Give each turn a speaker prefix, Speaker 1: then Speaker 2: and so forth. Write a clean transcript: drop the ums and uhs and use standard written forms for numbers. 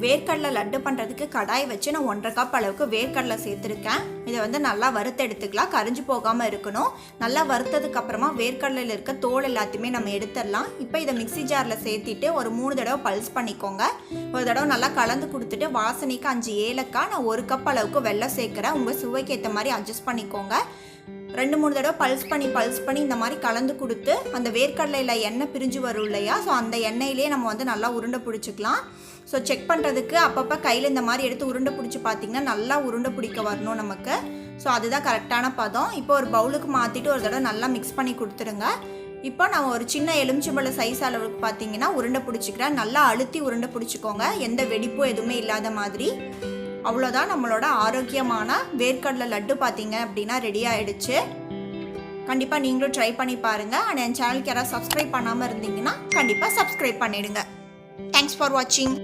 Speaker 1: வேர்க்கடலை லட்டு பண்ணுறதுக்கு கடாய் வச்சு நான் 1.5 கப் அளவுக்கு வேர்க்கடலை சேர்த்துருக்கேன். இதை வந்து நல்லா வறுத்து எடுத்துக்கலாம், கரிஞ்சு போகாமல் இருக்கணும். நல்லா வறுத்ததுக்கு அப்புறமா வேர்க்கடலையில் இருக்க தோல் எல்லாத்தையுமே நம்ம எடுத்துடலாம். இப்போ இதை மிக்ஸி ஜாரில் சேர்த்திட்டு ஒரு 3 தடவை பல்ஸ் பண்ணிக்கோங்க. ஒரு தடவை நல்லா கலந்து கொடுத்துட்டு வாசனைக்கு 5 ஏலக்காய், நான் 1 கப் அளவுக்கு வெல்லம் சேர்க்குறேன். உங்கள் சுவைக்கு ஏற்ற மாதிரி அட்ஜஸ்ட் பண்ணிக்கோங்க. 2-3 தடவை பல்ஸ் பண்ணி இந்த மாதிரி கலந்து கொடுத்து அந்த வேர்க்கடலையில் எண்ணெய் பிரிஞ்சு வரும் இல்லையா, ஸோ அந்த எண்ணெயிலே நம்ம வந்து நல்லா உருண்டை பிடிச்சிக்கலாம். ஸோ செக் பண்ணுறதுக்கு அப்பப்போ கையில் இந்த மாதிரி எடுத்து உருண்டை பிடிச்சி பார்த்திங்கன்னா நல்லா உருண்டை பிடிக்க வரணும் நமக்கு. ஸோ அதுதான் கரெக்டான பதம். இப்போ ஒரு பவுலுக்கு மாற்றிட்டு ஒரு தடவை நல்லா மிக்ஸ் பண்ணி கொடுத்துருங்க. இப்போ நான் ஒரு சின்ன எலுமிச்சம்பழ சைஸ் அளவுக்கு பார்த்தீங்கன்னா உருண்டை பிடிச்சிக்கிறேன். நல்லா அழுத்தி உருண்டை பிடிச்சிக்கோங்க, எந்த வெடிப்பும் எதுவுமே இல்லாத மாதிரி. அவ்வளோதான், நம்மளோட ஆரோக்கியமான வேர்க்கடலை லட்டு பார்த்தீங்க அப்படின்னா ரெடி ஆகிடுச்சு. கண்டிப்பாக நீங்களும் ட்ரை பண்ணி பாருங்கள். அண்ட் என் சேனலுக்கு யாராவது சப்ஸ்கிரைப் பண்ணாமல் இருந்தீங்கன்னா கண்டிப்பாக சப்ஸ்கிரைப் பண்ணிவிடுங்க. தேங்க்ஸ் ஃபார் வாட்சிங்.